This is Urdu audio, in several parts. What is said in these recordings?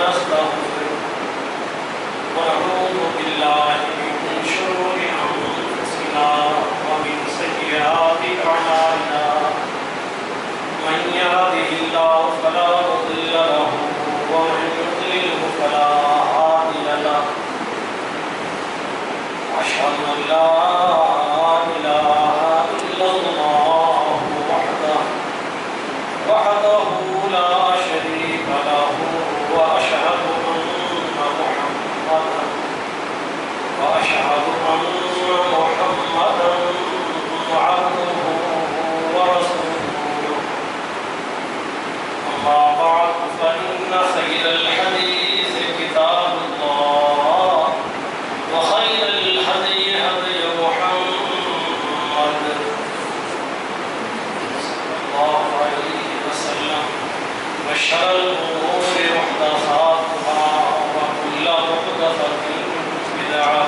ونستغفره ونعوذ بالله من شرور أنفسنا ومن سيئات أعمالنا من يهده الله فلا مضل له ومن يضلله فلا هادي له أشهد أن لا إله إلا الله وحده لا شريك له وأشهد أن محمدا عبده ورسوله أما بعد فإن خير الحديث كتاب الله وخير الهدي هدي محمد صلى الله عليه وسلم وشر الأمور محدثاتها وكل محدثة بدعة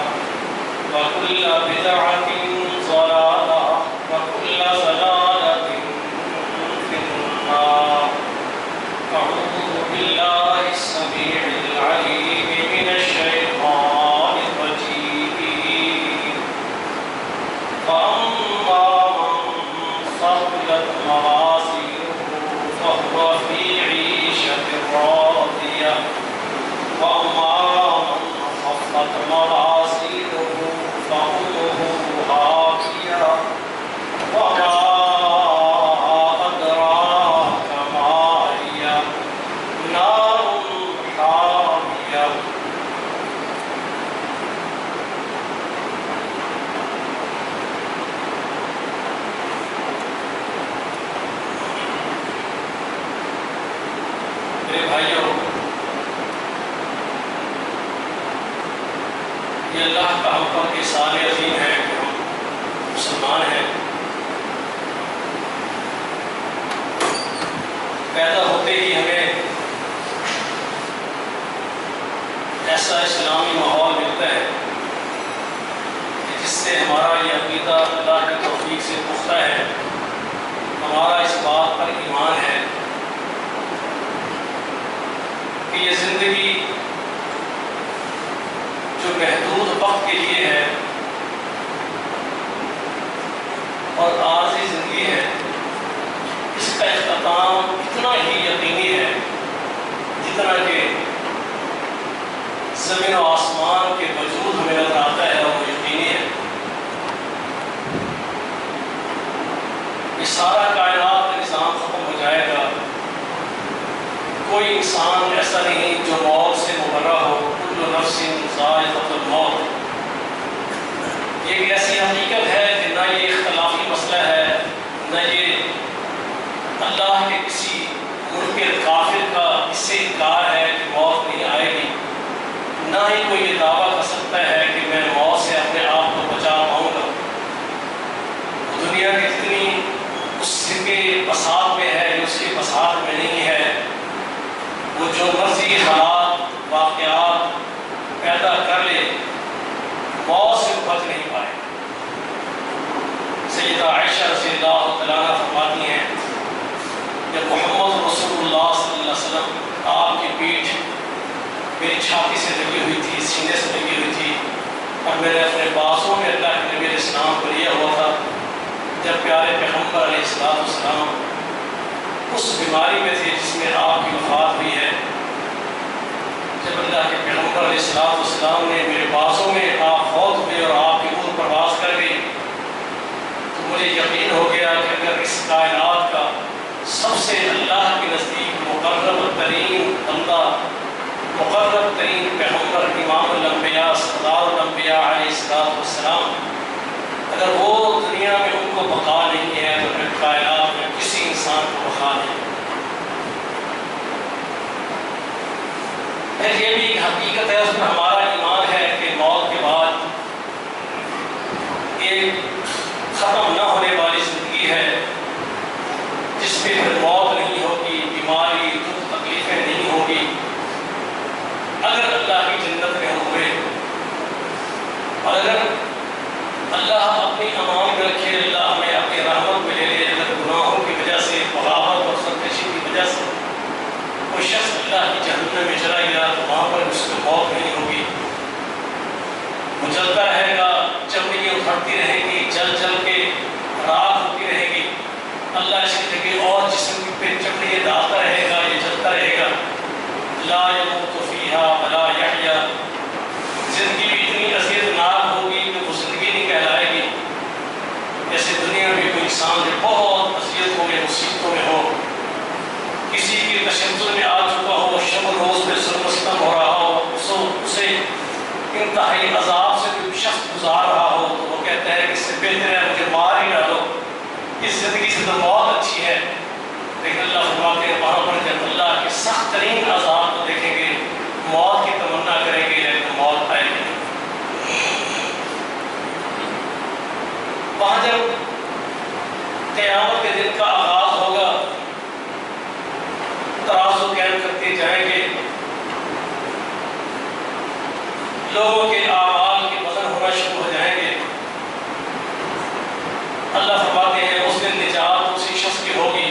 وكل بدعة ضلالة وكل ضلالة في النار. أعوذ بالله السميع العليم من الشيطان الرجيم. فأما من ثقلت موازينه فهو في عيشة راضية وأما من خفت موازينه فأمه هاوية وما أدراك ما هي نار حامية. میرے بھائیوں، یہ اللہ کا حکم کے سارے عظیم ہیں کہ ہم مسلمان ہیں. پیدا ہوتے ہی ہمیں ایسا اسلامی ماحول ملتا ہے کہ جس سے ہمارا یہ عقیدہ اللہ کی توفیق سے پختہ ہے. ہمارا اس بات پر ایمان ہے کہ یہ زندگی جو محدود وقت کے لیے ہے اور عارضی زندگی ہے، اس کا اختتام اتنا ہی یقینی ہے جتنا کہ زمین و آسمان کے وجود ہمیں نظر آتا ہے اور وہ یقینی ہے. یہ سارا کائنات کا نظام ختم ہو جائے گا. کوئی انسان ایسا نہیں جو موت سے مبرہ ہو. کل نفس ذائقۃ الموت. یہ ایک ایسی حقیقت ہے کہ نہ یہ اختلافی مسئلہ ہے، نہ یہ اللہ کے کسی منکر کافر کا اس سے انکار ہے کہ موت نہیں آئے گی. نہ ہی کوئی یہ دعویٰ کر سکتا ہے کہ میں موت سے اپنے آپ کو بچا پاؤں گا. دنیا کی جتنی اس کے بساط میں ہے جو اس کے بساط میں نہیں ہے، وہ جو مرضی حالات واقعات پیدا کر لے، موت سے بچ نہیں پائے. سیدہ عائشہ رضی اللہ تعالیٰ عنہ فرماتی ہیں جب محمد رسول اللہ صلی اللہ علیہ وسلم آپ کی پیٹھ میری چھاتی سے لگی ہوئی تھی، سینے سے لگی ہوئی تھی، اور میں نے اپنے بازوں میں اللہ کے نبی علیہ السلام کو لیا ہوا تھا. جب پیارے پیغمبر علیہ السلام اس بیماری میں تھے جس میں آپ کی وفات ہوئی ہے، جب اللہ کے پیغمبر علیہ السلام نے میرے بازوں میں آپ فوت ہوئے اور آپ کی روح پرواز کر گئی، تو مجھے یقین ہو گیا کہ اگر اس کائنات کا سب سے اللہ کے نزدیک مقرب ترین بندہ، مقرب ترین پیغمبر، امام الانبیاء سردار الانبیاء علیہ السلام، اگر وہ دنیا میں ان کو بقا نہیں ہے تو پھر کائنات میں کسی انسان کو بقا نہیں. پھر یہ بھی ایک حقیقت ہے، اس میں ہمارا ایمان ہے کہ موت کے بعد ایک ختم نہ ہونے والی زندگی ہے جس میں پھر موت نہیں ہوگی، بیماری، دکھ تکلیفیں نہیں ہوگی. اگر اللہ کی جنت میں ہم ہوئے اور اگر اللہ اپنی امان میں رکھے، اللہ ہمیں اپنی رحمت میں لے لے، اگر گناہوں کی وجہ سے، بغاوت اور سرکشی کی وجہ سے کوئی شخص اللہ کی جہنم میں چلا گیا تو بڑھتی رہے گی، جل جل کے راکھ ہوتی رہے گی۔ اللہ اس کی جگہ اور جسم کی پہ چمڑی یہ ڈالتا رہے گا، یہ جلتا رہے گا۔ لا يموت فيها ولا يحيا، زندگی بھی اتنی اذیت ناک ہوگی کہ وہ زندگی نہیں کہلائے گی۔ جیسے دنیا میں کوئی انسان جو بہت اذیتوں میں مصیبتوں میں ہو، کسی کے تشدد میں آ چکا ہو، شب روز میں ظلم و ستم ہو رہا ہو، اسے انتہائی عذاب سے کوئی شخص گزار رہا ہو، تو وہ کہتا ہے کہ اس سے بہتر ہے مجھے مار ہی ڈالو، اس زندگی سے تو موت اچھی ہے۔ لیکن اللہ فرماتے ہیں وہاں پر جب اللہ کے سخت ترین عذاب کو دیکھیں گے، موت کی تمنا کریں گے لیکن موت آئے گی۔ وہاں جب قیامت کے دن کا آغاز ہوگا، ترازو قائم کرتے جائیں گے، لوگوں کے اعمال کے وزن ہونا شروع ہو جائیں گے۔ اللہ فرماتے ہیں اس دن نجات اسی شخص کی ہوگی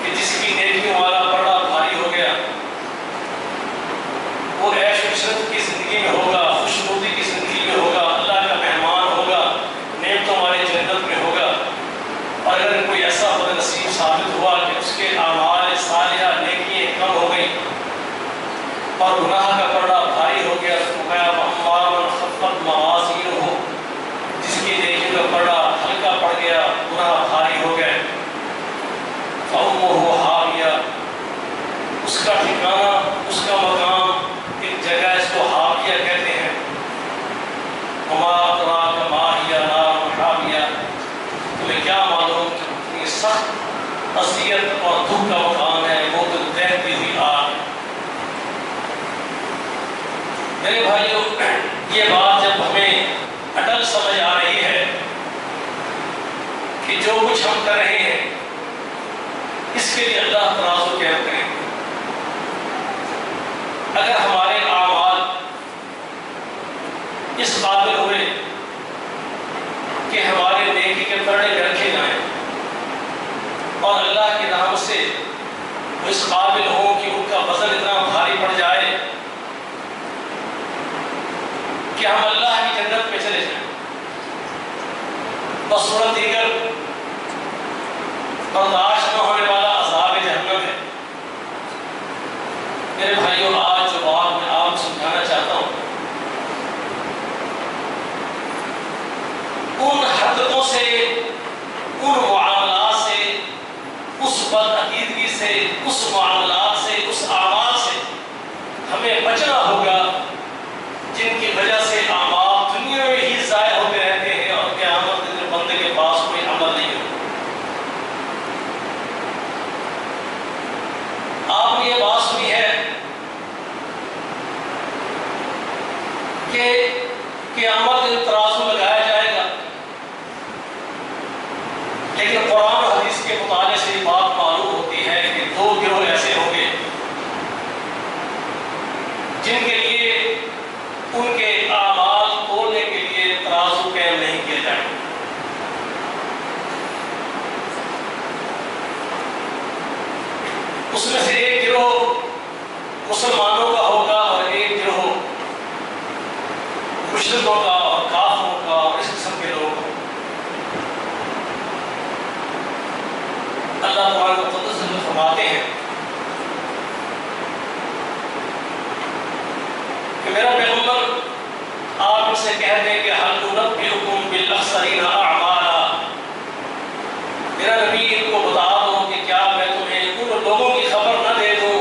کہ جس کی نیکیوں والا پردہ بھاری ہو گیا، وہ عیش و عشرت کی زندگی میں ہوگا، خوشنودی کی زندگی میں ہوگا، اللہ کا مہمان ہوگا، نعمتوں والے جنت میں ہوگا۔ اور اگر کوئی ایسا بد نصیب ثابت ہوا کہ اس کے اعمال صالحہ نیکیاں کم ہو گئی اور گناہ کا پردہ بھاری ہو گیا، تو گویا وَأَمَّا مَنْ خَفَّتْ مَوَازِينُهُ، جس کی نیکیوں کا پردہ ہلکا پڑ گیا، گناہ بھاری ہو گئے، فَأُمُّهُ حَاوِيَةٌ، اس کا ٹھکانہ، اس کا مقام، ایک جگہ اس کو حاویہ کہتے ہیں۔ وَمَا أَدْرَاكَ مَا هِيَ نَارٌ حَامِيَةٌ، تمہیں کیا معلوم کہ اتنی سخت اذیت اور دکھ کا مقام ہے، وہ تو دہتی ہوئی آگ۔ میرے بھائیوں، یہ بات جب ہمیں اٹل سمجھ آ رہی ہے کہ جو کچھ ہم کر رہے ہیں اس کے لیے اللہ ترازو قائم کریں گے۔ اگر ہمارے اعمال اس قابل ہوئے کہ ہمارے نیکی کے پردے میں رکھے جائیں اور اللہ کی رحمت سے وہ اس قابل ہوں کہ ان کا وزن اتنا بھاری پڑ جائے کہ ہم اللہ کی جنت میں چلے جائیں، بصورت دیگر برداشت نہ ہونے والا عذاب جہنم ہے۔ میرے بھائیوں، آج جو بات میں آپ سمجھانا چاہتا ہوں، ان حرکتوں سے، ان معاملات سے، اس بدعقیدگی سے، اس معاملات سے، اس اعمال سے ہمیں بچنا ہوگا جن کی وجہ سے اعمال دنیا میں ہی ضائع ہوتے رہتے ہیں اور قیامت کے دن بندے کے پاس کوئی عمل نہیں ہوتا۔ آپ نے یہ بات سنی ہے کہ قیامت دن ترازو لگایا جائے گا، لیکن قرآن و حدیث کے مطالعے سے یہ بات معلوم ہوتی ہے کہ دو گروہ ایسے ہوں گے جن کے لیے ان کے اعمال تولنے کے لیے ترازو قائم نہیں کیا جائے گا۔ اس میں سے ایک گروہ مسلمانوں کا ہوگا اور ایک گروہ مشرکوں کا اور کافروں کا اور اس قسم کے لوگوں کا۔ اللہ قرآن مقدس میں فرماتے ہیں کہ میرا پیغمبر آپ ان سے کہہ دیں کہ هل ننبئکم بالاخسرین اعمالا، میرا نبی ان کو بتا دو کہ کیا میں تمہیں ان لوگوں کی خبر نہ دے دوں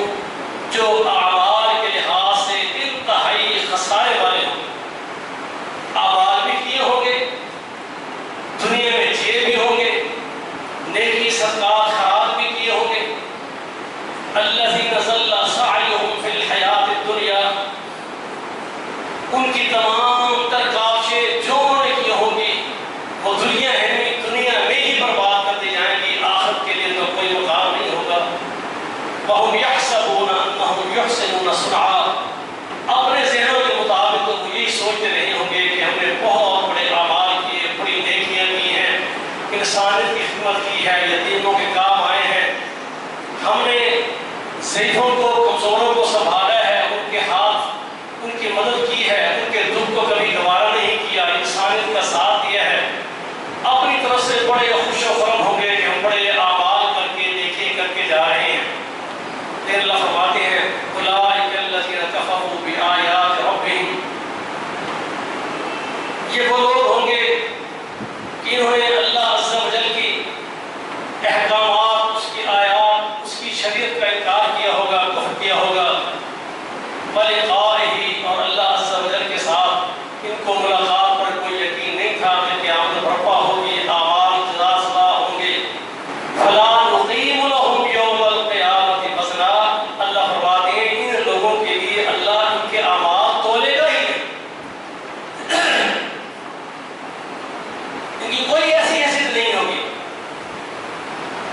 جو اعمال کے لحاظ سے انتہائی خسارے والے ہوں گے۔ اعمال بھی کیے ہوں گے، دنیا میں جیے بھی ہوں گے، نیکی صدقات خیرات بھی کیے ہوں گے۔ الذین ضل سعیہم فی الحیاۃ الدنیا، ان کی تمام تر کاوشیں جو انہوں نے کی ہوں گی وہ دنیا میں ہی برباد کر دی جائیں گی، آخرت کے لیے تو کوئی مقام نہیں ہوگا۔ وَهُمْ يَحْسَبُونَ أَنَّهُمْ يُحْسِنُونَ صُنْعًا، اپنے ذہنوں کے مطابق تو وہ یہی سوچتے رہے ہوں گے کہ ہم نے بہت بڑے اعمال کیے، بڑی نیکیاں کی ہیں، انسانیت کی خدمت کی ہے، یتیموں کے کام آئے ہیں، ہم نے ضعیفوں کو، کمزوروں کو سنبھالا ہے، ان کے ہاتھ، ان کی مدد کی ہے، ان کے دکھ کو کبھی گوارا نہیں کیا۔ وَلِقَائِهِ، اور اللہ عز و جل کے ساتھ ان کو ملاقات پر کوئی یقین نہیں تھا کہ قیامت برپا ہوگی، اعمال جزا سزا ہوں گے۔ فَلَا نُقِيمُ لَهُمْ يَوْمَ الْقِيَامَةِ وَزْنًا، اللہ فرماتے ہیں ان لوگوں کے لیے اللہ ان کے اعمال تولے گا ہی نہیں، ان کی کوئی ایسی حیثیت نہیں ہوگی۔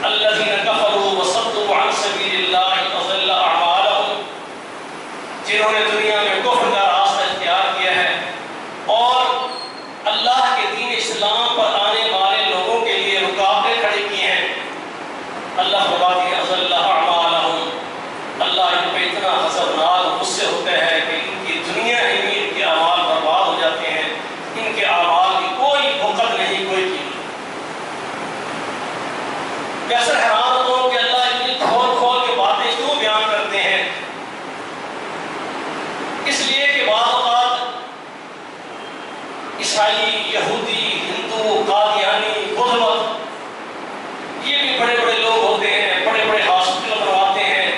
الَّذِينَ كَفَرُوا وَصَدُّوا عَنْ سَبِيلِ اللَّهِ أَضَلَّ أَعْمَالَهُمْ، جنہوں نے دنیا میں کفر کا راستہ اختیار کیا ہے اور اللہ کے دین اسلام پر آنے والے لوگوں کے لیے رکاوٹیں کھڑی کی ہیں، اللہ فرماتے ہیں اضل اعمالہم، اللہ ان پہ اتنا غضبناک غصے ہوتا ہے کہ ان کی دنیا ہی میں ان کے اعمال برباد ہو جاتے ہیں، ان کے اعمال کی کوئی بھوکت نہیں، کوئی قیمت۔ میں اکثر حیران ہوتا ہوں کہ اللہ اتنی کھول کھول کے باتیں کیوں بیان کرتے ہیں؟ اس لیے کہ بعض اوقات عیسائی، یہودی، ہندو، قادیانی، بدھ، یہ بھی بڑے بڑے لوگ ہوتے ہیں، بڑے بڑے ہاسپٹل بنواتے ہیں،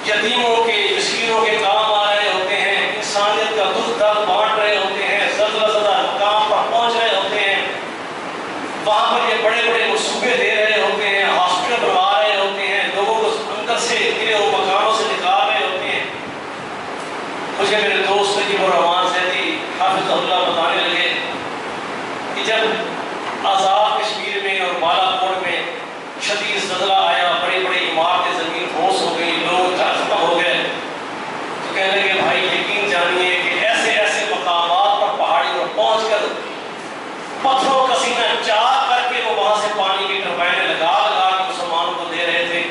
یتیموں کے مسکینوں کے کام آ رہے ہوتے ہیں، انسانیت کا دکھ درد بانٹ رہے ہوتے ہیں، زلزلہ زدہ مقام پر پہنچ رہے ہوتے ہیں، وہاں پر یہ بڑے بڑے منصوبے دے رہے ہوتے ہیں، ہاسپٹل بنوا رہے ہوتے ہیں، لوگوں کو اندر سے گرے ہوئے مکانوں سے نکال رہے ہوتے ہیں۔ مجھے میرے دوست نجیب الرحمان زیدی حافظ اللہ بتانے لگے کہ جب آزاد کشمیر میں اور بالا کوٹ میں شدید زلزلہ آیا، بڑی بڑی عمارتیں زمین دھوس ہو گئی، لوگ گھر ختم ہو گئے، تو کہنے لگے بھائی یقین جانیے کہ ایسے ایسے مقامات پر پہاڑی پر پہنچ کر پتھروں کا سینہ چاک کر کے وہ وہاں سے پانی کی ٹربائنیں لگا لگا کے مسلمانوں کو دے رہے تھے۔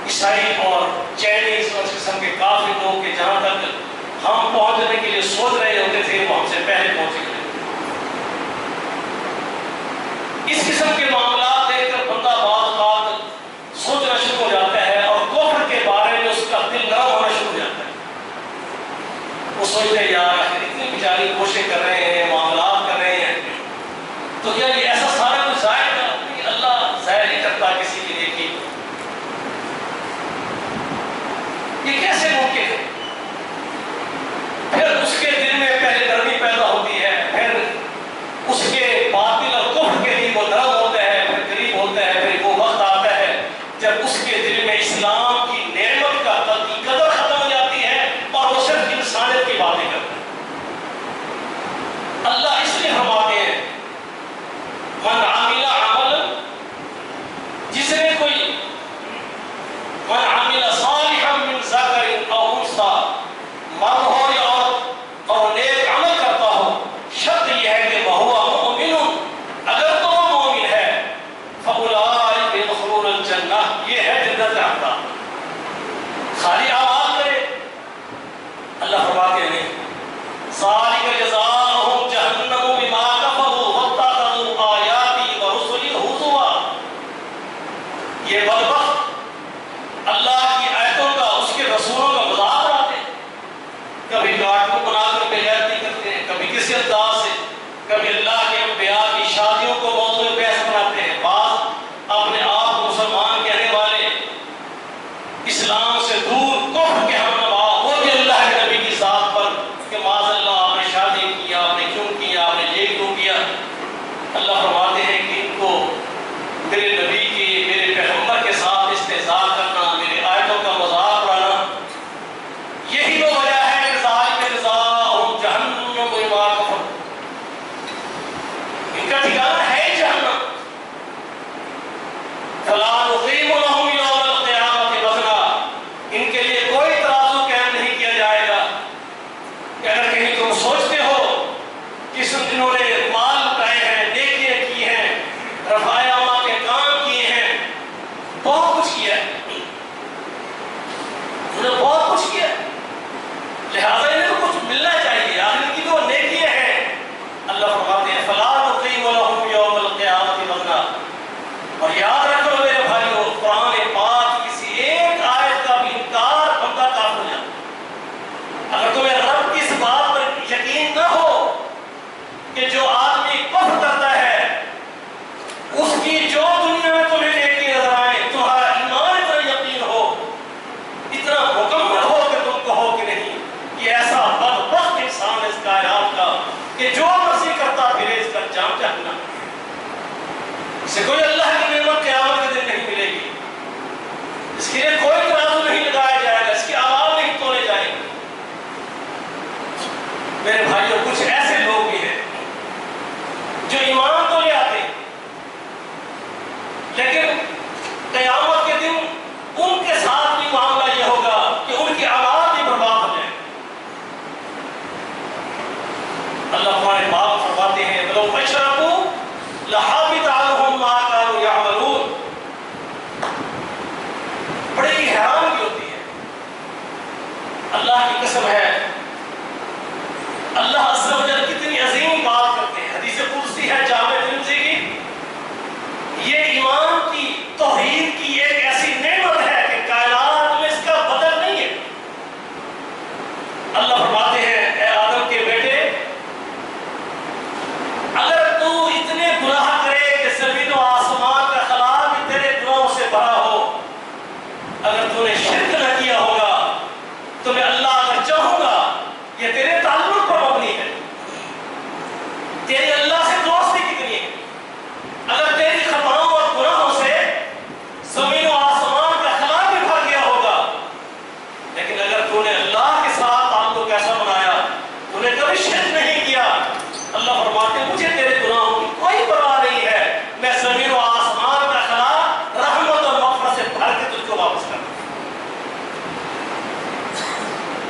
عیسائی اور چائنیز اور اس قسم کے کافی لوگ کہ جہاں تک ہم پہنچنے کے لیے سوچ رہے ہوتے تھے وہ ہم سے پہلے پہنچ گئے۔ اس قسم کے معاملات دیکھ کر بندہ بعض اوقات سوچنا شروع ہو جاتا ہے اور کفر کے بارے میں اس کا دل نرم ہونا شروع ہو جاتا ہے۔ وہ سوچتے ہیں یار آخر اتنی بیچاری کوششیں کر رہے ہیں، معاملات کر رہے ہیں، تو کیا یہ ایسا سارا کچھ ضائع کرتا؟ اللہ ضائع نہیں کرتا کسی کی نیکی۔ یہ کیسے ممکن ہے؟ پھر اس کے دل میں پہلے نرمی پیدا ہوتی ہے، پھر اس کے باطل اور کفر کے لیے وہ نرم ہوتا ہے، پھر قریب ہوتا ہے، پھر وہ وقت آتا ہے جب اس کے دل میں اسلام کی نعمت کا قدر ختم ہو جاتی ہے اور وہ صرف انسانیت کی باتیں کرتا ہے۔ اللہ اس لیے فرماتے ہیں من عامل عملا، جس نے کوئی من عامل صالحا من ذکر او انثی، مرد ہو یا عورت، اور نیک عمل کرتا ہو، شرط یہ ہے کہ وہو مؤمن، اگر تو وہ مومن ہے، فاولئک یدخلون الجنہ، یہ ہے جنت کا حقدار۔ خالی اعمال کرے، اللہ فرماتے ہیں ذالک جزاؤہم جہنم بما کفروا واتخذوا آیاتی ورسلی ہزوا، یہ بدبخت اللہ کی آیتوں کا، اس کے رسولوں کا مذاق اڑاتے ہیں، کبھی کارٹون بنا کر بےغیرتی کرتے ہیں، کبھی کسی انداز سے، کبھی اللہ کے انبیاء کی شادیوں کو موضوع بحث بناتے ہیں، بعض اپنے آپ کو مسلمان کہنے والے، اسلام سے دور کفر کے ہمنوا، وہ بھی اللہ کے نبی کی ذات پر کہ معاذ اللہ آپ نے شادی کیا، آپ نے کیوں کیا، آپ نے یہ کیوں کیا۔ اللہ فرماتے ہیں کہ ان کو میرے نبی کی، میرے پیغمبر کے ساتھ استہزاء کرنا، میری آیتوں کا مذاق اڑانا، یہی تو وجہ ہے کہ ذالک جزاؤہم جہنم بما کفروا، کہ جو مرضی کرتا پھرے اس کا انجام جہنم، اسے کوئی اللہ کی نعمت قیامت کے دن نہیں ملے گی، اس کے لیے کوئی ترازو نہیں لگایا جائے گا، اس کے اعمال نہیں تولے جائیں گے۔ میرے بھائیوں، کچھ ایسے لوگ بھی ہیں جو ایمان تو لے آتے لیکن قیامت کے دن ان کے ساتھ بھی معاملہ یہ ہوگا کہ ان کے اعمال بھی برباد ہو جائیں۔ اللہ ہمارے باپ فرماتے ہیں وَلَوْ أَشْرَكُوا لَحَبِطَ عَنْهُمْ مَا كَانُوا يَعْمَلُونَ۔ بڑی حیرانگی ہوتی ہے، اللہ کی قسم ہے، اللہ عز و جل کتنی عظیم بات کرتے ہیں۔ حدیث قدسی ہے جامع ترمذی کی، یہ ایمان کی توحید کی ایک ایسی نعمت ہے کہ کائنات میں اس کا بدل نہیں ہے۔ اللہ فرماتے ہیں اے آدم کے بیٹے، اگر تو اتنے گناہ کرے کہ زمین و آسمان کا خلا بھی تیرے گناہوں سے بھرا ہو، اگر تو نے شرک نہ کیا ہوگا تو میں اللہ اگر چاہوں گا، یہ تیرے تعلق پر مبنی ہے، تیری اللہ سے دوستی کتنی ہے، اگر تیری خطاؤں اور گناہوں سے زمین و آسمان کا خلا بھی بھر گیا ہوگا، لیکن اگر تو نے اللہ کے ساتھ تعلق ایسا بنایا، تو نے کبھی شرک نہیں کیا، اللہ فرماتے ہیں مجھے تیرے گناہوں کی کوئی پرواہ نہیں ہے، میں زمین و آسمان کا خلا رحمت اور مغفرت سے بھر کے تجھ کو واپس کر دوں۔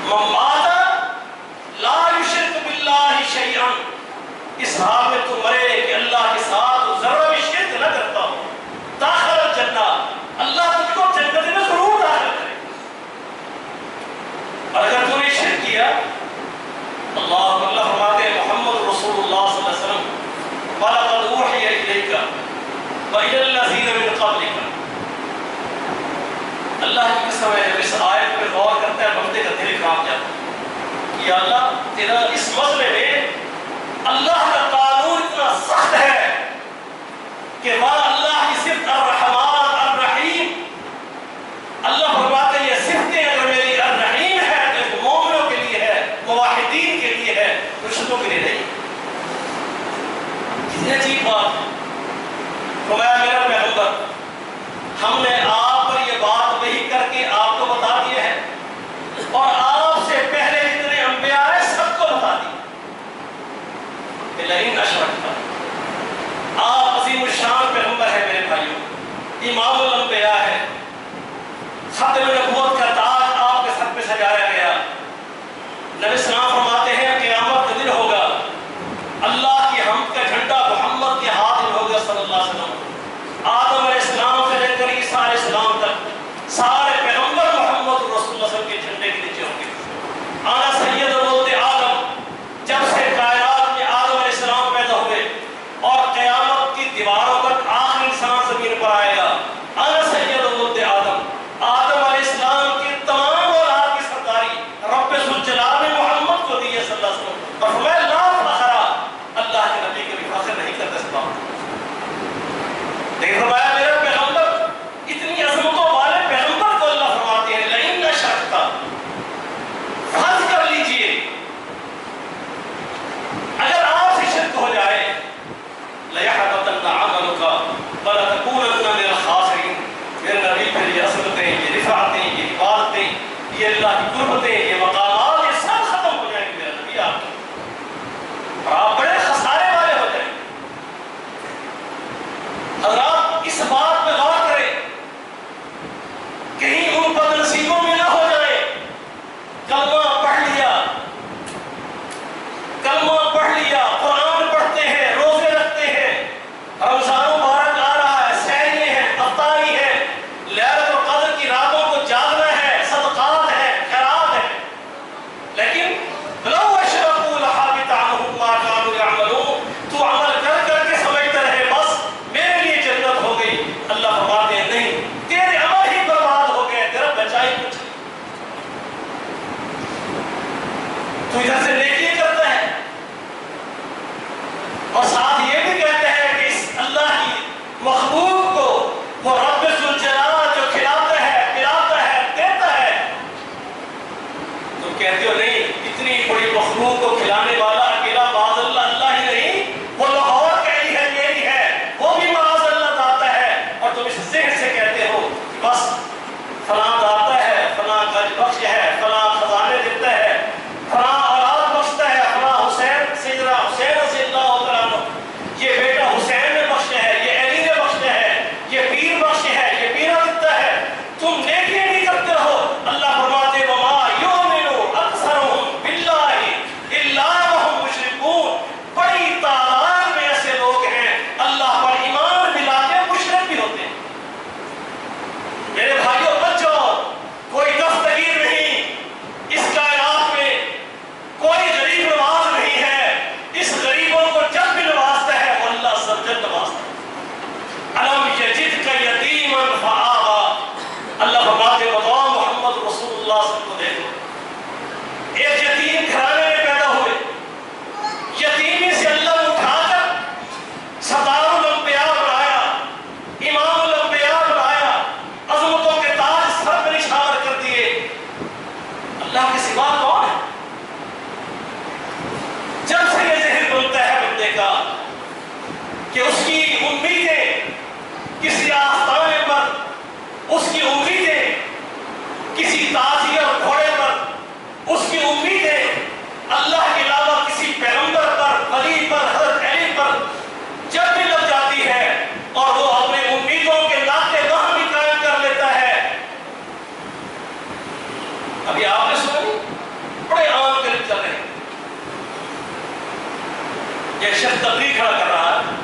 من مات لا یشرک باللہ شیئا، اس حال میں تو مرے کہ اللہ کے ساتھ ذرا بھی شرک نہ کرتا ہو، داخل الجنہ، اللہ تجھ کو جنت میں ضرور داخل کرے۔ اور اگر تو نے شرک کیا، اللہ فرماتے ہیں محمد رسول اللہ صلی اللہ علیہ وسلم وَلَقَدْ أُوحِيَ إِلَيْكَ وَإِلَى الَّذِينَ مِن قَبْلِكَ۔ اللہ کی قسم ہے، جب اس آیت پہ غور کرتا ہے بندے کا دل کانپ جاتا ہے، یا اللہ تیرا اس مسئلے میں اللہ کا قانون اتنا سخت ہے کہ وہاں اللہ کی صفت الرحمن الرحیم، اللہ فرماتے ہیں یہ صفتیں اگر میری الرحیم ہے تو مومنوں کے لیے ہے، موحدین کے لیے ہے، مشرکوں کے لیے نہیں۔ کتنی عجیب بات ہے۔ فرمایا میرا پیغمبر، ہم نے آپ پر یہ بات وحی کر کے آپ کو بتا دیا ہے، اور آپ سے پہلے جتنے انبیاء ہیں سب کو بتا دیا کہ لئن اشرکت، آپ عظیم الشان پیغمبر ہیں میرے بھائیوں، امام الانبیاء ہے، ختم نبوت کا تاج آپ کے سر پہ سجایا گیا۔ نبی اسلام فرماتے ہیں قیامت کا دن ہوگا، اللہ کی حمد کا جھنڈا محمد کے ہاتھ میں ہوگا صلی اللہ علیہ وسلم، آدم علیہ السلام سے لے کر عیسیٰ علیہ السلام تک سارے پیغمبر محمد رسول اللہ صلی اللہ علیہ وسلم کے جھنڈے کے نیچے ہوں گے۔ آنا سید ولد آدم، جب سے کائنات میں آدم علیہ السلام پیدا ہوئے اور قیامت کی دیواروں تک آخری انسان زمین پر آئے گا، آنا سید ولد آدم، آدم علیہ السلام کی تمام اولاد کی سرداری رب ذوالجلال نے محمد کو دی ہے صلی اللہ علیہ وسلم، اور فرمایا لا فخر، اللہ کے نبی کبھی فخر نہیں کرتے اس بات۔ لیکن فرمایا میرا پیغمبر، اتنی عظمتوں والے پیغمبر کو اللہ فرماتے ہیں لئن اشرکت، فرض کر لیجئے اگر آپ سے شرک ہو جائے، لَيَحْبَطَنَّ عَمَلُكَ وَلَتَكُونَنَّ مِنَ الْخَاسِرِينَ۔ میرے نبی پھر یہ عظمتیں، یہ رفعتیں، یہ عبادتیں، یہ اللہ کی قربتیں، یہ مقامات، یہ سب ختم ہو جائیں گے میرے نبی آپ کے، اور آپ بڑے خسارے والے ہو جائیں گے۔ حضرات اس بات پہ غور کریں، کہیں ان بد نصیبوں میں نہ ہو جائے، کلمہ پڑھ لیا، قرآن پڑھتے ہیں، روزے رکھتے ہیں، رمضان مبارک آ رہا ہے، سحری ہے، افطاری ہے، لیلۃ القدر کی راتوں کو جاگنا ہے، صدقات ہے، خیرات ہے، وقت کو دیکھو. ایک یتیم گھرانے میں پیدا ہوئے, یتیمی سے اللہ نے اٹھا کر سردار الانبیاء بنایا, امام الانبیاء بنایا, عظمتوں کے تاج سر پر نشان کر دیے. اللہ کے سوا کون ہے؟ جب سے یہ ذہن بنتا ہے بندے کا کہ اس کی امیدیں کسی آستانے پر, اس کی امیدیں کسی تازی اور گھوڑے پر, اس کی امیدیں اللہ کے علاوہ کسی پیغمبر پر, ولی پر, حضرت علی پر جب بھی لگ جاتی ہے اور وہ اپنے امیدوں کے ناطے وہاں بھی قائم کر لیتا ہے. ابھی آپ نے سنا نہیں, بڑے عام قریب چل رہے ہیں, یہ شخص تبلیغ کھڑا کر رہا ہے,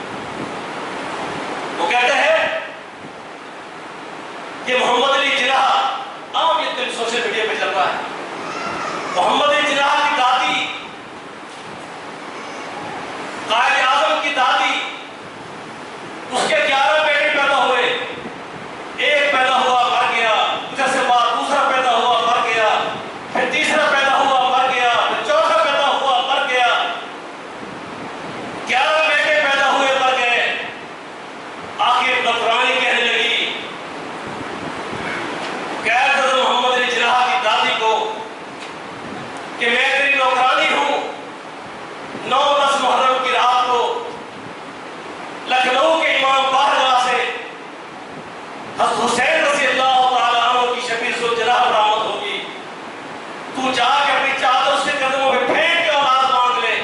وہ کہتا ہے کہ محمد علی جناح, عام یہ دن سوشل میڈیا پہ چل رہا ہے, محمد علی جناح کی دادی, قائد اعظم کی دادی, اس کے 11 بیٹے پیدا ہوئے, ایک پیدا ہوا مر گیا, کچھ عرصے بعد دوسرا پیدا ہوا مر گیا, پھر تیسرا پیدا ہوا مر گیا, پھر چوتھا پیدا ہوا مر گیا, 11 بیٹے پیدا ہوئے مر گئے. آخر نوکرانی کہنے لگی, قائد اعظم محمد علی جناح کی دادی کو کہ میں تیری نوکرانی ہوں. 9-10 محرم کی رات کو لکھنؤ کے امام باہرگاہ سے حضرت حسین رضی اللہ تعالیٰ عنہ کی شبیہ ذوالجلال برآمد ہوگی. تو جا کے اپنی چادر اس کے قدموں پہ پھینک کے اولاد مانگ لے.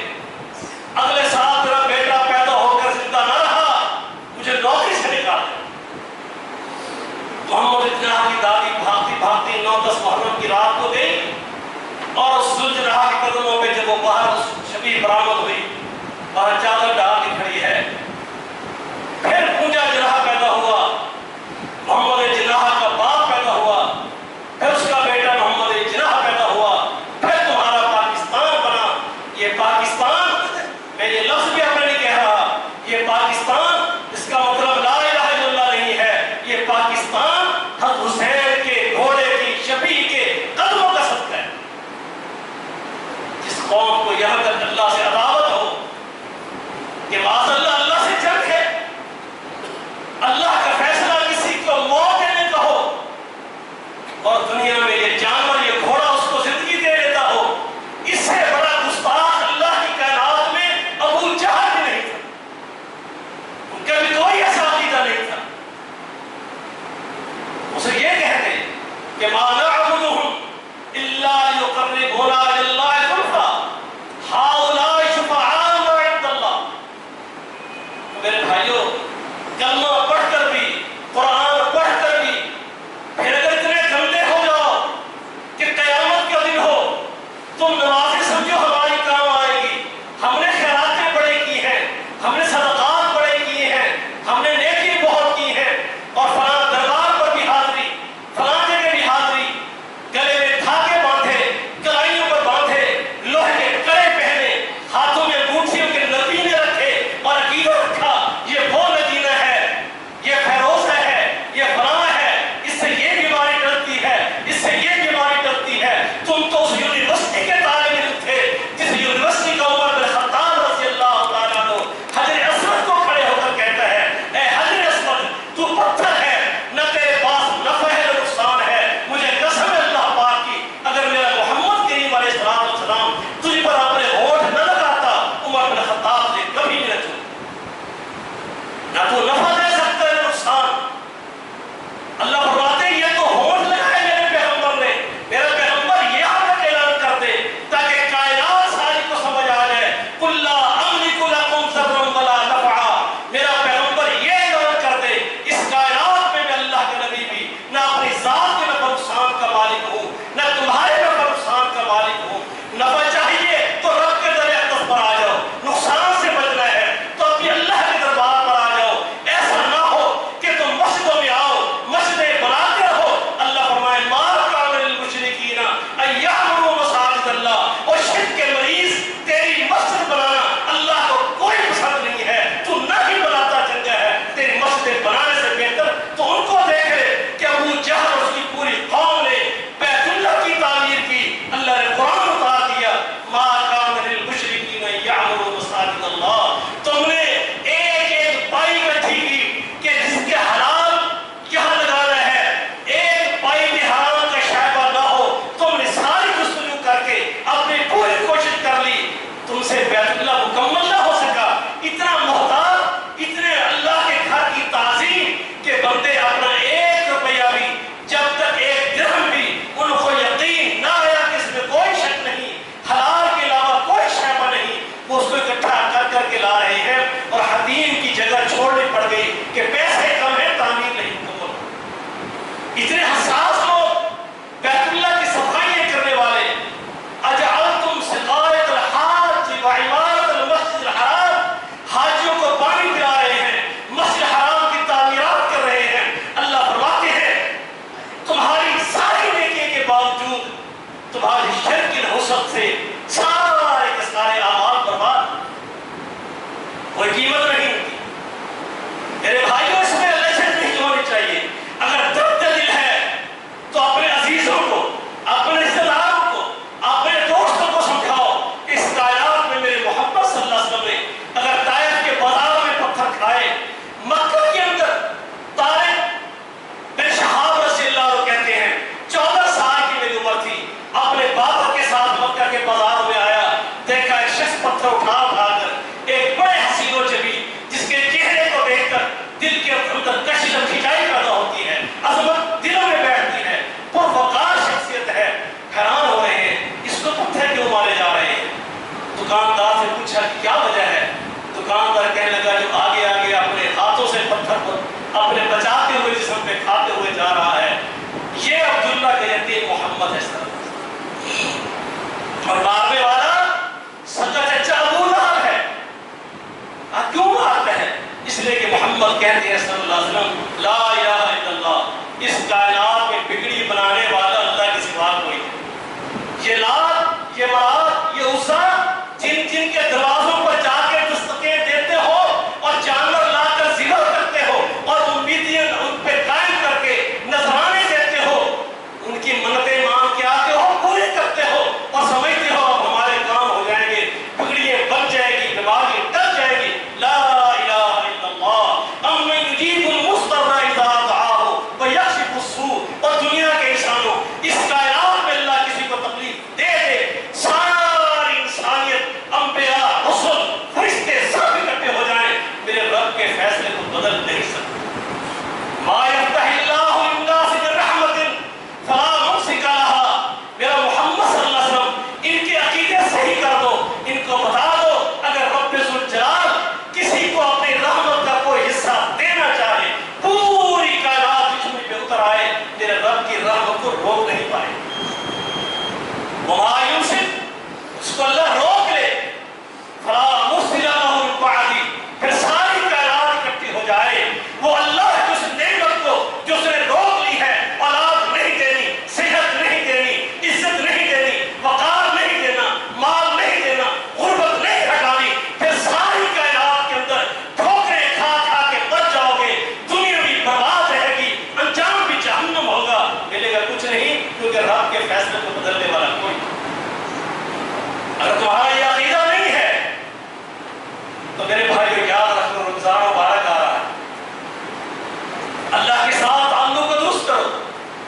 اگلے سال تیرا بیٹا پیدا ہو کر زندہ نہ رہا, مجھے نوکری سے نکال دے. محمد علی جناح کی دادی بھاگتی بھاگتی 9-10 محرم کی رات کو گئی اور اس ذوالجلال کے قدموں پہ جب وہ باہر شبیہ برآمد ہوئی, باہر چادر ڈال کے کھڑی ہے. پھر پونجا جناح پیدا ہوا, محمد علی جناح کا باپ پیدا ہوا, پھر اس کا بیٹا محمد علی جناح پیدا ہوا, پھر تمہارا پاکستان بنا. یہ پاکستان, میں یہ لفظ بھی اپنے نہیں کہہ رہا, یہ پاکستان اس کا مطلب لا الہ الا اللہ نہیں ہے, یہ پاکستان حضرت حسین کے گھوڑے کی شبیہ کے قدموں کا صدقہ ہے. جس قوم کو یہاں تک اللہ سے عداوت ہو کہ معاذ اللہ اللہ سے جنگ ہے, اللہ کا فیصلہ کسی کو موت دینے کا ہو, اور دنیا میں یہ جانور, یہ گھوڑا اس کو زندگی دے دیتا ہو, اس سے بڑا گستاخ اللہ کی کائنات میں ابو جہل بھی نہیں تھا. ان کا بھی کوئی ایسا عقیدہ نہیں تھا. اسے یہ کہتے کہ ما نعبدهم الا ليقربونا الى الله زلفى هؤلاء شفعاؤنا عند الله. میرے بھائیو, کلمہ پڑھ کر بھی, قرآن پڑھ کر بھی, پھر اگر اتنے گندے ہو جاؤ کہ قیامت کا دن ہو, تم نمازیں سمجھو ہماری کام آئے گی. ہم نے خیراتیں بڑے کی ہیں, ہم نے صدقات بڑے کیے ہیں, ہم نے نیکی بہت کی ہیں, اور فلاں دربار پر بھی حاضری, فلاں جگہ بھی حاضری, گلے میں دھاگے باندھے, کلائیوں پر باندھے, لوہے کے کڑے پہنے, ہاتھوں میں انگوٹھیوں کے نتیجے رکھے اور عقیدہ رکھا یہ وہ مدینہ ہے, یہ فیروز ہے, یہ فلاں ہے, اس سے یہ بیماری ڈرتی ہے, اس سے یہ بیماری ڈرتی ہے. تم تو اس یونیورسٹی کے طالب سے بیت اللہ مکمل نہ ہو سکا، اتنا محتاط، اتنے اللہ کے گھر کی تعظیم کہ بندے اپنا 1 روپیہ بھی، جب تک 1 درہم بھی ان کو یقین نہ آیا کہ اس میں کوئی شک نہیں، حلال کے علاوہ کوئی شیبہ نہیں، وہ اس کو اکٹھا کر کے لا رہے ہیں، اور حتیم کی جگہ چھوڑنی پڑ گئی کہ پیسے کم ہیں، تعمیر نہیں مکمل۔ اتنے حساس لوگ، بیت اللہ کی صفائیاں کرنے والے، اجعلتم سقایۃ الحاج وعمارۃ المسجد الحرام، حاجیوں کو پانی پلا رہے ہیں، مسجد حرام کی تعمیرات کر رہے ہیں۔ اللہ فرماتے ہیں تمہاری ساری نیکی کے باوجود تمہاری شرک کی نحوست سے سارے کے سارے اعمال برباد، کوئی قیمت نہیں ہوتی۔ میرے بھائیوں، اس میں لچک نہیں ہونی چاہیے۔ اگر درد دل ہے تو اپنے عزیزوں کو، اپنے رشتہ داروں کو، اپنے دوستوں کو سمجھاؤ۔ اس کائنات میں میرے محمد صلی اللہ علیہ وسلم نے اگر طائف کے بازاروں میں پتھر کھائے، مکہ کے اندر طارق بن شہاب رضی اللہ عنہ کہتے ہیں 14 سال کی میری عمر تھی، اپنے بابا کے ساتھ مکہ کے بازاروں میں آیا، دیکھا ایک شخص پتھر اٹھا کر ایک بڑے حسین و جمیل، جس کے چہرے کو دیکھ کر دل کے اندر کشش و کھچائی پیدا ہوتی ہے، عظمت دلوں میں بیٹھتی ہے، پروقار شخصیت ہے، حیران ہو رہے ہیں اس کو پتھر کیوں مارے جا رہے ہیں۔ دکاندار سے پوچھا کہ کیا وجہ ہے؟ دکاندار کہنے لگا جو آگے آگے اپنے ہاتھوں سے پتھر پر اپنے بچاتے ہوئے جسم پہ کھاتے ہوئے جا رہا ہے، یہ عبداللہ کا یتیم محمد ہے اور مارنے والا سچا چچا ابو لہب ہے۔ آپ کیوں مارتے ہیں؟ اس لیے کہ محمد کہتے ہیں صلی اللہ علیہ وسلم لا الہ الا اللہ، اس کائنات میں بگڑی بنانے والا اللہ کے سوا کوئی نہیں۔ یہ لات، یہ منات، یہ عزا، جن کے دروازوں پر جا کے دستکیں دیتے ہو اور جانور لا کر ذبح کرتے ہو اور امیدیں ان پہ قائم کر کے نذرانے دیتے ہو، ان کی منتیں مانگ کے آتے ہو، پورے کرتے ہو اور سمجھتے ہو اب ہمارے کام ہو جائیں گے، بگڑیاں بن جائے گی، بیماریاں ٹل جائیں گی۔ لا الہ الا اللہ، امن یجیب المضطر اذا دعاہ ویکشف السوء۔ اور دنیا کے انسانوں، اس کائنات میں اللہ کسی کو تکلیف دے دے، ساری انسانیت، انبیاء، رسل، فرشتے سب اکٹھے ہو جائیں، میرے رب کے فیصلے کو بدل نہیں سکتے۔ ما یفتح اللہ للناس من رحمت فلا ممسک لها۔ میرا محمد صلی اللہ علیہ وسلم ان کے عقیدے صحیح کر دو، ان کو بتا دو اگر رب ذوالجلال کسی کو اپنی رحمت کا کوئی حصہ دینا چاہے، پوری کائنات جسم پہ اتر آئے، میرے رب کی رحمت کو روک نہیں پائے۔ وما یمسک، اس کو اللہ روک لے، فلا مرسل لہ من بعدہ، پھر ساری کائنات اکٹھی ہو جائے، وہ اللہ کی اس نعمت کو جو اس نے روک لی ہے، اولاد نہیں دینی، صحت نہیں دینی، عزت نہیں دینی، وقار نہیں دینا، مال نہیں دینا، غربت نہیں ہٹانی، پھر ساری کائنات کے اندر ٹھوکریں کھا کھا کے مر جاؤ گے، دنیا بھی برباد رہے گی، انجام بھی جہنم ہوگا، ملے گا کچھ نہیں، کیونکہ رب کے فیصلے کو بدلنے والا کوئی نہیں۔ اگر تمہارا یہ عقیدہ نہیں ہے تو میرے بھائیو یاد رکھ لو، رمضان مبارک آ رہا ہے، اللہ کے ساتھ تعلق کو درست کرو۔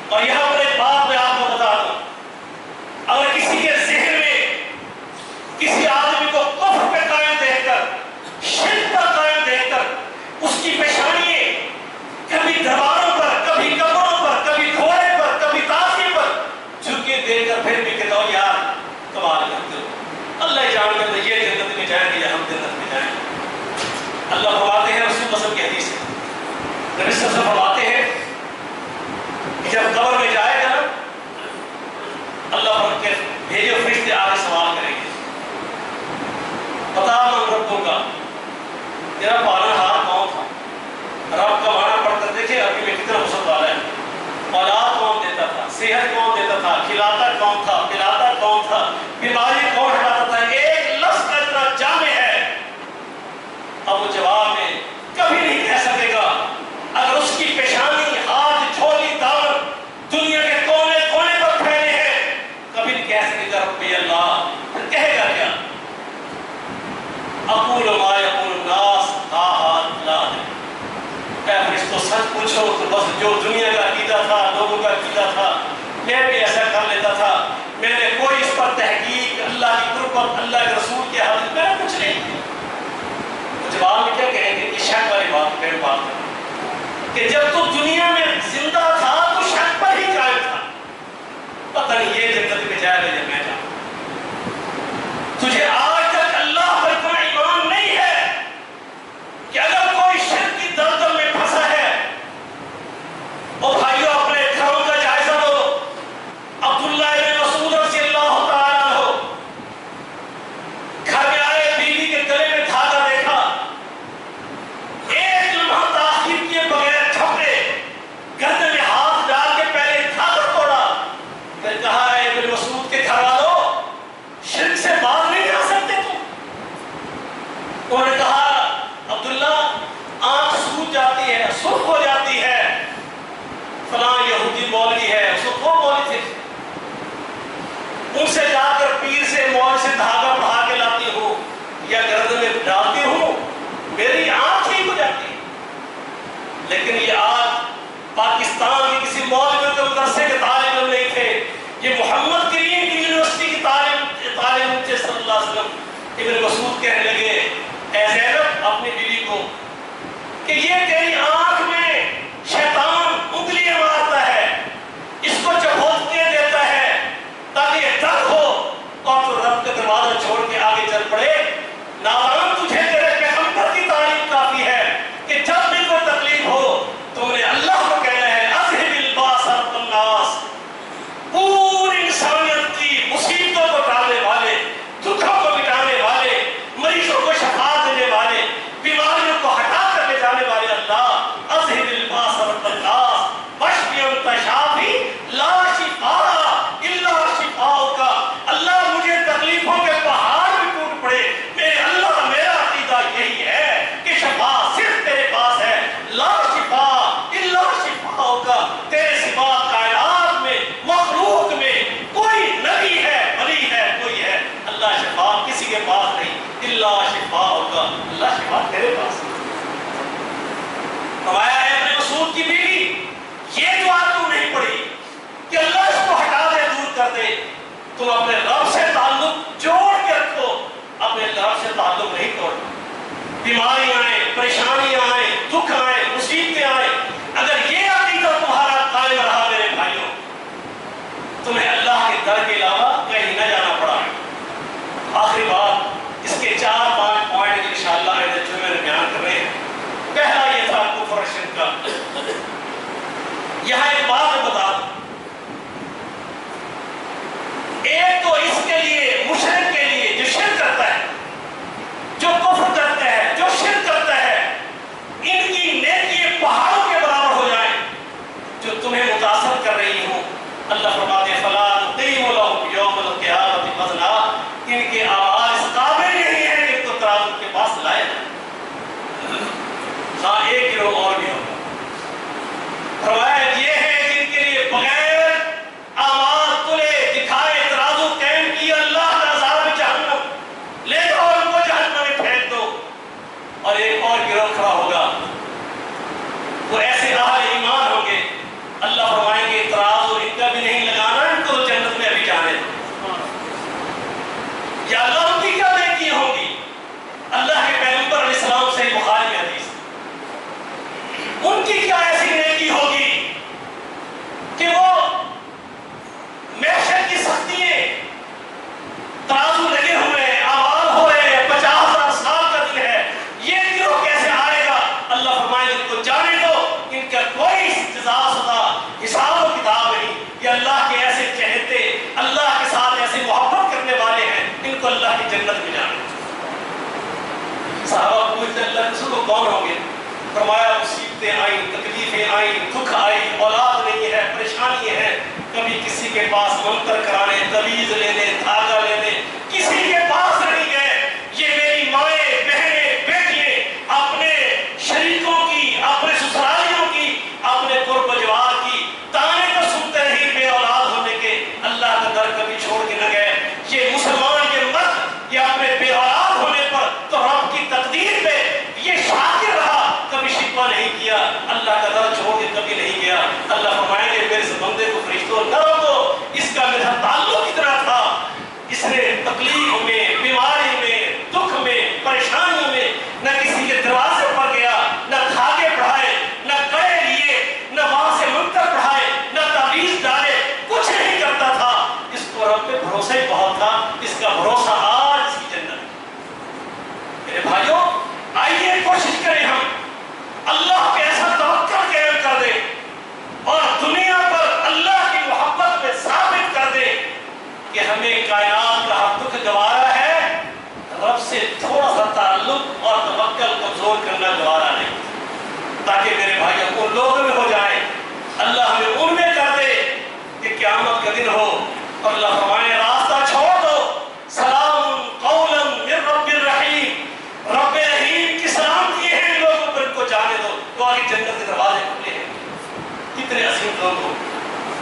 اور یہاں پر ایک بات میں آپ کو بتا دوں، اگر کسی کے ذہن میں کسی آدمی کو کفر پہ قائم دیکھ کر، شرک پر قائم دیکھ کر، اس کی پیشانییں کبھی درباروں پر، کبھی قبروں پر، کبھی گھوڑے پر، کبھی تازی پر جھکے دے کر پھر بھی کہتا ہو یار کمال کرتے ہو، اللہ جان کر یہ جنت میں جائیں گے یا ہم جنت میں جائیں گے۔ اللہ فرماتے ہیں رسول مسلم کی حدیث ہے، نبی صلی اللہ علیہ وسلم فرماتے ہیں کہ جب قبر میں جائے گا نا، اللہ فرماتے ہیں بھیجو فرشتے آگے سوال کریں گے، بتا من ربوں کا، تیرا پالنہار کون تھا؟ رب کا معنی پڑھ کر دیکھیں عربی میں کتنا وسعت والا ہے۔ اولاد کون دیتا تھا، صحت کون دیتا تھا، کھلاتا کون تھا، پلاتا کون تھا، بیماری کون ہٹاتا تھا، ایک لفظ کا اتنا جامع ہے۔ اب وہ جواب میں کبھی نہیں کہہ سکے گا، اگر اس کی پیشانی، ہاتھ، جھولی، دامن دنیا کے کونے کونے پر پھیلے ہیں، کبھی نہیں کہہ سکے گا ربی اللہ، پھر کہے گا کیا؟ اقول ما یقول الناس لا لا، اے فرشتوں سچ پوچھو تو بس جو دنیا کا عقیدہ تھا، لوگوں کا عقیدہ تھا، میں بھی ایسا کر لیتا تھا، میں نے کوئی اس پر تحقیق، اللہ کی قربت، اللہ کے رسول کے حدیث میں جواب میں کیا کہیں گے؟ یہ شک والی بات پہ بات کریں کہ جب تو دنیا میں زندہ تھا تو شک پر ہی قائم تھا، پتہ نہیں یہ جنت میں جائے گا یا میں جاؤں۔ تجھے آج تک اللہ پر اتنا ایمان نہیں ہے کہ اگر کوئی شرک کی دلدل میں پھنسا ہے، اور بھائیو اپنے گھروں کا جائزہ لو۔ عبداللہ بن مسعود رضی اللہ تعالیٰ عنہ گھر میں آئے، بیوی کے گلے میں دھاگا دیکھا، ایک لمحہ تاخیر کیے بغیر جھپٹے، گردن میں ہاتھ ڈال کے پہلے دھاگا توڑا، پھر کہا اے ابن مسعود کے گھر والوں، شرک سے باز نہیں آ سکتے تم؟ انہوں نے کہا عبداللہ آنکھ سوج جاتی ہے، سرخ ہو جاتی ہے، فلاں یہودی مولوی ہے، اس کو وہ مولوی تھے، ان سے جا کر پیر سے مول سے دھاگا بڑھا کے لاتی ہوں یا گردن میں ڈالتی ہوں، میری آنکھ ٹھیک ہو جاتی ہے۔ لیکن یہ آج پاکستان کے کسی مولوی کے مدرسے کے طالب علم نہیں تھے، یہ محمد کریم کی یونیورسٹی کی طالب تھے صلی اللہ علیہ وسلم۔ ابن مسعود کہنے لگے اے زینب اپنی بیوی کو کہ یہ تیری آنکھ میں شیطان انگلیاں مارتا ہے، اس کو چبوت کے دیتا ہے تاکہ یہ درد ہو اور تو رب کا دروازہ چھوڑ کے آگے چل پڑے۔ نادان تجھے تیرے پیغمبر کی تعلیم کافی ہے کہ جب بھی کوئی تکلیف ہو تم نے اللہ کو کہنا ہے اذهب الباس رب الناس، پوری انسانیت کی مصیبتوں کو ٹالنے والے، دکھوں کو مٹانے والے، مریضوں کو شفا دینے والے، بیماریوں کو ہٹا کر لے جانے والے اللہ، اذهب الباس رب الناس واشف انت شافی لا شفاء الا شفاؤک۔ اللہ مجھے تکلیفوں کے پہاڑ بھی ٹوٹ پڑے، میرے اللہ میرا عقیدہ یہی ہے کہ شفا صرف تیرے پاس ہے، لا شفاء الا شفاؤک، تیرے سوا کائنات میں مخلوق میں کوئی نبی ہے ولی ہے کوئی ہے، اللہ شفا کسی کے پاس نہیں، الا شفاؤک، اللہ شفا تیرے پاس ہے۔ فرمایا ہے ابن مسعود کی بیوی یہ دعا تم نہیں پڑھی کہ اللہ اس کو ہٹا دے، دور کر دے، تم اپنے رب سے تعلق جوڑ کے رکھو، اپنے رب سے تعلق نہیں توڑنا۔ بیماریاں آئیں، پریشانیاں آئیں، دکھ آئیں، مصیبتیں آئیں، اگر یہ عقیدہ تمہارا قائم رہا میرے بھائیوں، تمہیں اللہ کے در کے علاوہ کہیں نہ جانا پڑا۔ آخری بات، اس کے 4-5 پوائنٹ انشاءاللہ جو میں نے بیان کر رہے ہیں۔ پہلا یہ تھا کفر و شرک کا۔ یہاں ایک بات میں بتا دوں، ایک تو اس کے لیے مشرک کے لیے جو شرک کرتا ہے، جو کفر کرتا ہے، جو شرک کرتا ہے، ان کی نیکی پہاڑوں کے برابر ہو جائیں جو تمہیں متاثر کر رہی ہوں۔ اللہ فرماتے ہیں فلا نقیم لهم یوم القیامۃ وزنا، ان کے اعمال اس قابل نہیں ہے کہ ان کو ترازو کے پاس لائے نہ ایک گروہ اور بھی ہوگا۔ فرمایا یہ ہے جن کے لیے بغیر اعمال تلے دکھائے ترازو قائم کیا اللہ کا عذاب جہنم، لے جاؤ ان کو جہنم میں پھینک دو۔ اور ایک اور گروہ کھڑا ہوگا، وہ ایسے اہل ایمان ہوں گے، اللہ فرمائیں گے ترازو ان کا بھی نہیں لگانا، ان کو جنت میں ابھی جانے دو۔ یا اللہ ان کی کیا نیکی ہوگی؟ اللہ کے پیغمبر علیہ السلام سے بخاری میں حدیث، ان کی کیا ایسی نیکی ہوگی کہ وہ معیشت کی سختیاں، ترازو لگے ہوئے ہیں، اعمال ہو رہے ہیں، 50,000 سال کا دن ہے، یہ گروہ کیسے آئے گا؟ اللہ فرمائے ان کو جانے دو، ان کا کوئی جزا سزا حساب و کتاب نہیں، یہ اللہ کے ایسے چہتے، اللہ کے ساتھ ایسے محبت کرنے والے ہیں، ان کو اللہ کی جنت میں جانے دو۔ صحابہ پوچھتے اللہ رسول کو کون ہوں گے؟ فرمایا مصیبتیں آئیں، تکلیفیں آئیں، دکھ آئی، اولاد نہیں ہے، پریشانی ہے، کبھی کسی کے پاس منتر کرانے، تعویذ لینے، دھاگا لینے، کسی کے پاس نہیں گئے۔ یہ میری مائیں، بہنیں، بیٹیاں اپنے شریکوں کی، اپنے سسرالیوں کی، اپنے قرب و جوار کی تانے تو سنتے رہی بے اولاد ہونے کے، اللہ کا در کبھی چھوڑ کے نہ گئے۔ یہ مسلمان، یہ مرد، یہ اپنے بے اولاد ہونے پر تو رب کی تقدیر پہ یہ شاکر رہا، کبھی شکوہ نہیں کیا، اللہ کا در چھوڑ کے کبھی نہیں گیا۔ اللہ فرمائیں گے میرے اس بندے کو فرشتوں نہ روکو، اس کا میرا تعلق اتنا تھا پہ بھروسہ ہی بہت تھا، اس کا بھروسہ آج اس کی جنت ہے۔ میرے بھائیوں آئیے کوشش کریں ہم اللہ پہ ایسا توکل قائم کر دیں اور دنیا پر اللہ کی محبت میں ثابت کر دیں کہ ہمیں کائنات کا ہر دکھ گوارا ہے، رب سے تھوڑا سا تعلق اور توکل کمزور کرنا گوارا نہیں، تاکہ میرے بھائیوں ان لوگوں میں ہو جائے، اللہ ہمیں ان میں کر دے کہ قیامت کا دن ہو اور اللہ فرمائے راستہ چھوڑ دو، سلام قولا من رب الرحیم، رب رحیم کی سلام کیے ہیں لوگوں پر، ان کو جانے دو، تو آگے جنت کے دروازے کھلے ہیں۔ کتنے عظیم لوگ ہو،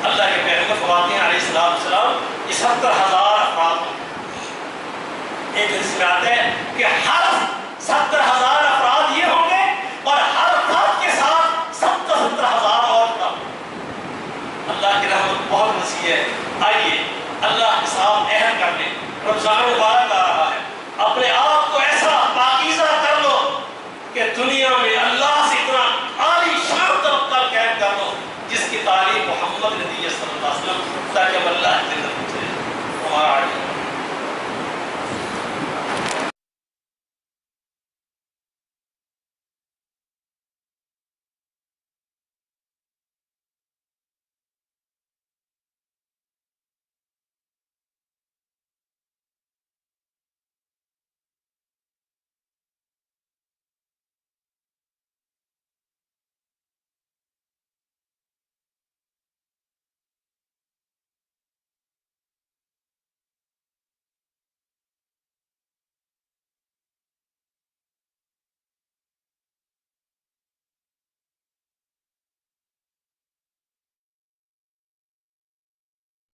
اللہ کے پیغمبر فرماتے ہیں علیہ السلام یہ 70,000 افراد ہوں۔ ایک حدیث میں آتا ہے کہ ہر 70,000 افراد یہ ہوں گے اور ہر فرد کے ساتھ 70,000 اور تھا۔ اللہ کی رحمت بہت وسیع ہے، آئیے اللہ کے ساتھ عہد کر لیں، رمضان مبارک آ رہا ہے، اپنے آپ کو ایسا پاکیزہ کر لو کہ دنیا میں اللہ سے اتنا عالی شان توکل قائم کر لو جس کی تعلیم محمد نبی صلی اللہ علیہ وسلم، تاکہ ہم اللہ کے